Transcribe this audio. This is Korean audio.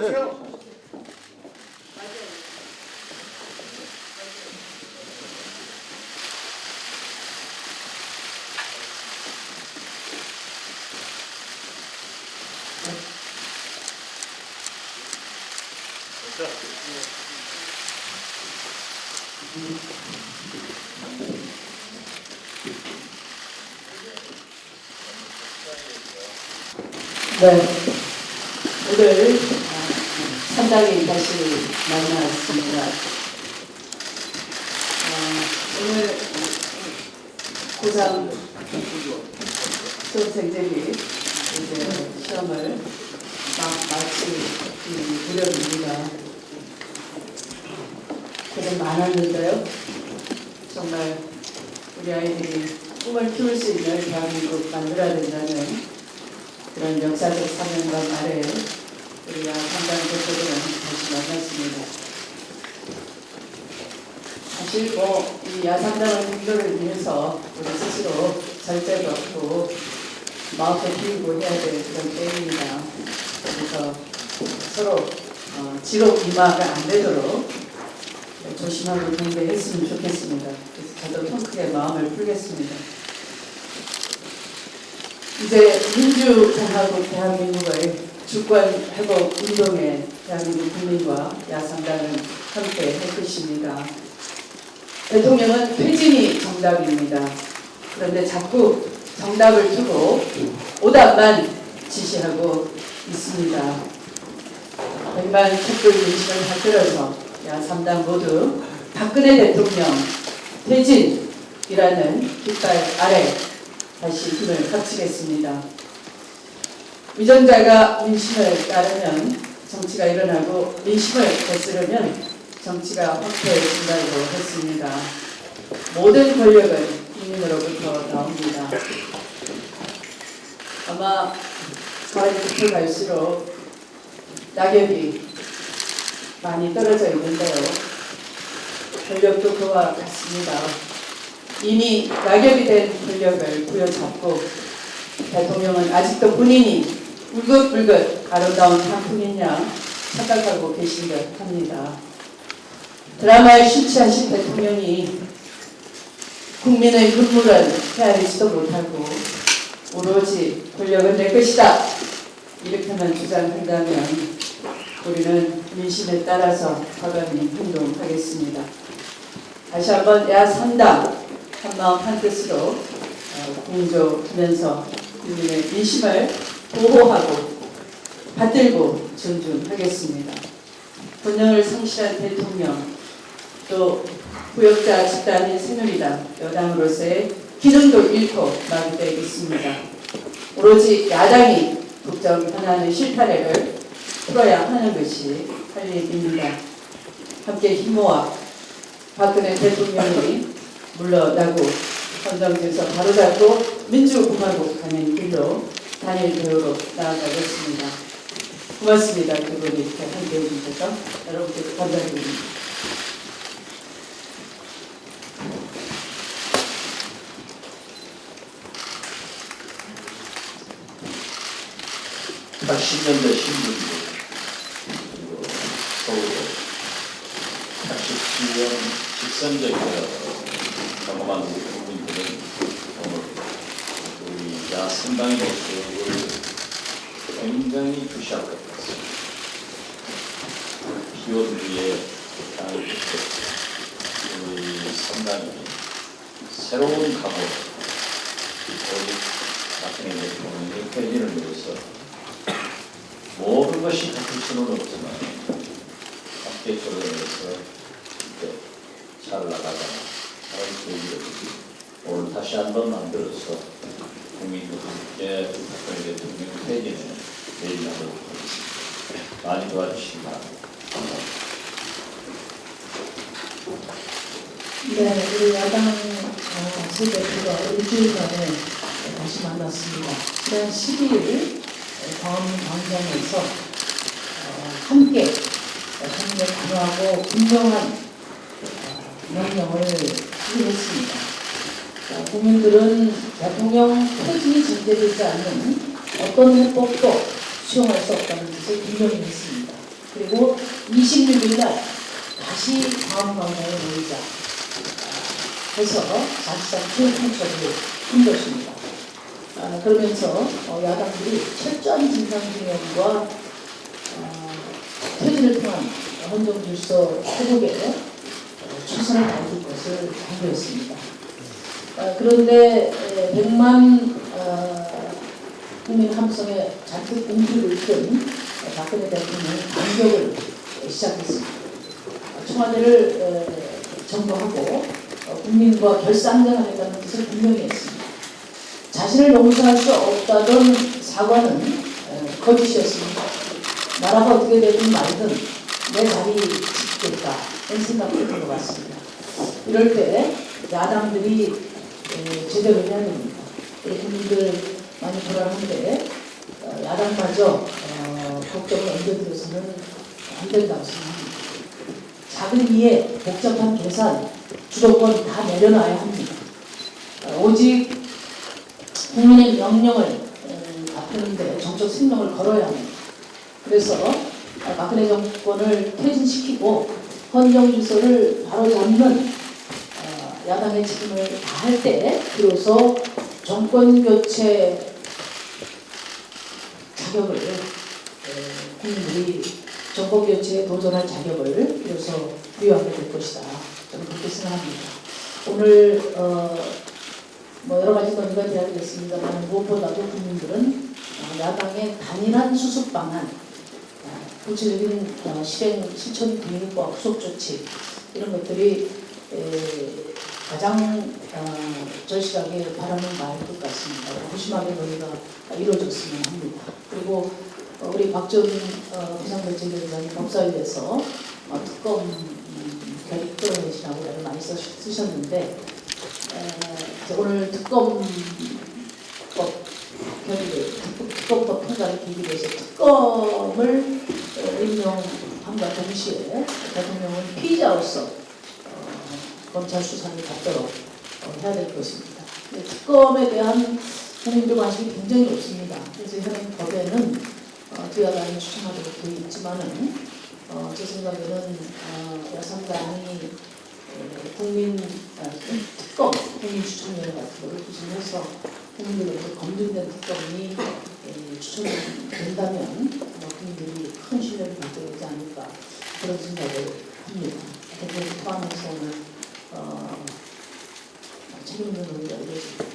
그렇죠. 네, 오늘 상당히 다시 만났습니다. 오늘 고3 수험생들이 이제 시험을 마칠 무렵입니다. 고생 많았는데요. 정말 우리 아이들이 꿈을 키울 수 있는 대한민국 만들어야 된다는 그런 역사적 사명감 아래 우리 야상당 대표들은 다시 만났습니다. 사실 이 야상당의 공조를 위해서 우리 스스로 절제도 없고 마음도 비우고 해야 될 그런 때입니다. 그래서 서로 지로 비마가 안 되도록 조심하고 경계했으면 좋겠습니다. 그래서 저도 통 크게 마음을 풀겠습니다. 이제 민주공화국 대한민국의 주권 회복 운동에 대한민국 국민과 야상당은 함께 할 것입니다. 대통령은 퇴진이 정답입니다. 그런데 자꾸 정답을 두고 오답만 지시하고 있습니다. 백만 촛불 민심을 받들어서 야3당 모두 박근혜 대통령 퇴진이라는 깃발 아래 다시 힘을 합치겠습니다. 위전자가 민심을 따르면 정치가 일어나고 민심을 거스르면 정치가 황폐해진다고 했습니다. 모든 권력은 국민으로부터 나옵니다. 아마 가을이 깊어갈수록 낙엽이 많이 떨어져 있는데요. 권력도 그와 같습니다. 이미 낙엽이 된 권력을 부여잡고 대통령은 아직도 본인이 울긋불긋 아름다운 단풍인 양 착각하고 계신 듯 합니다. 드라마에 심취하신 대통령이 국민의 눈물을 헤아리지도 못하고 오로지 권력은 내 것이다 이렇게만 주장한다면 우리는 민심에 따라서 과감히 행동하겠습니다. 다시 한번 야3당 한마음 한뜻으로 공조하면서 국민의 민심을 보호하고 받들고 존중하겠습니다. 권력을 상실한 대통령 또 부역자 집단인 새누리당 여당으로서의 기능도 잃고 마비되겠습니다. 오로지 야당이 국정 현안의 실타래를 풀어야 하는 것이 할 일입니다. 함께 힘모아 박근혜 대통령이 물러나고 헌정질서 바로잡고 민주공화국 가는 길로 단일 대우로 나아가겠습니다. 고맙습니다. 두 분이 이렇게 함께해 주셔서 여러분께 감사드립니다. 한 10년대 신분들 그리고 서울에 87년 직선적으로 경험한 우리 국민들은 오늘 우리 야선당의 모습을 굉장히 주시할 것 같습니다. 비온 뒤에 우리 선당이 새로운 각오 우리 박근혜 대통령의 퇴진을 위해서 모든 것이 같을 수는 없지만 함께 조력해서 잘 나가자 하는 계기를 오늘 다시 한번 만들어서 국민과 함께 박근혜 대통령 퇴진을 내일하도록 하겠습니다. 많이 도와주시기 바랍니다. 감사합니다. 네, 우리 야당 세 대표가 일주일 만에 다시 만났습니다. 지난 12일 광화문광장에서 함께 강요하고 분명한 명령을 수행했습니다. 국민들은 대통령 퇴진이 전제되지 않는 어떤 해법도 수용할 수 없다는 것을 분명히 했습니다. 그리고 26일 날 다시 광화문에 모이자 해서 사실상 총선을 한 것입니다. 그러면서 야당들이 철저한 진상규명과 퇴진을 통한 헌정 질서 회복에 최선을 다해줄 것을 강조했습니다. 그런데 100만 국민 함성에 잔뜩 공주를 뜬 박근혜 대통령이 반격을 시작했습니다. 청와대를 점거하고 국민과 결쌍전하겠다는 뜻을 분명히 했습니다. 자신을 용서할 수 없다던 사과는 거짓이었습니다. 나라가 어떻게 되든 말든 내 자리 지키겠다 이런 생각을 했던 것 같습니다. 이럴 때 야당들이 제대로 해야 됩니다. 우리 국민들 많이 불안한데 야당마저 걱정을 얹어들어서는 안 된다고 생각합니다. 작은 이해, 복잡한 계산, 주도권 다 내려놔야 합니다. 오직 국민의 명령을 받드는데 정적 생명을 걸어야 합니다. 그래서 박근혜 정권을 퇴진시키고 헌정 질서를 바로잡는 야당의 책임을 다할 때 비로소 정권 교체 자격을 국민들이 정권 교체에 도전할 자격을 비로소 부여하게 될 것이다. 저는 그렇게 생각합니다. 오늘 여러 가지 논의가 되어야겠습니다만 무엇보다도 국민들은 야당의 단일한 수습 방안, 구체적인 실천 계획과 후속 조치 이런 것들이 가장 절실하게 바라는 바일 것 같습니다. 무심하게 논의가 이루어졌으면 합니다. 그리고 우리 박지원 비상대책위원장이 법사위에 대해서 특검 결의 끌어내시라고 많이 쓰셨는데 오늘 특검법 통과를 계기로 해서 특검을 임명함과 동시에 대통령은 피의자로서 검찰 수사를 받도록 해야 될 것입니다. 특검에 대한 국민들 관심이 굉장히 높습니다. 그래서 현행 법에는 여야당이 추천하도록 되어 있지만은 제 생각에는 야3당이 특검 국민 추천위원 같은 거를 구성해서 국민들에게 검증된 특검이 추천된다면 국민들이 큰 신뢰를 받게 되지 않을까 그런 생각을 합니다. 대통령 포함해서 오늘 책임 있는 논의가 이루어집니다.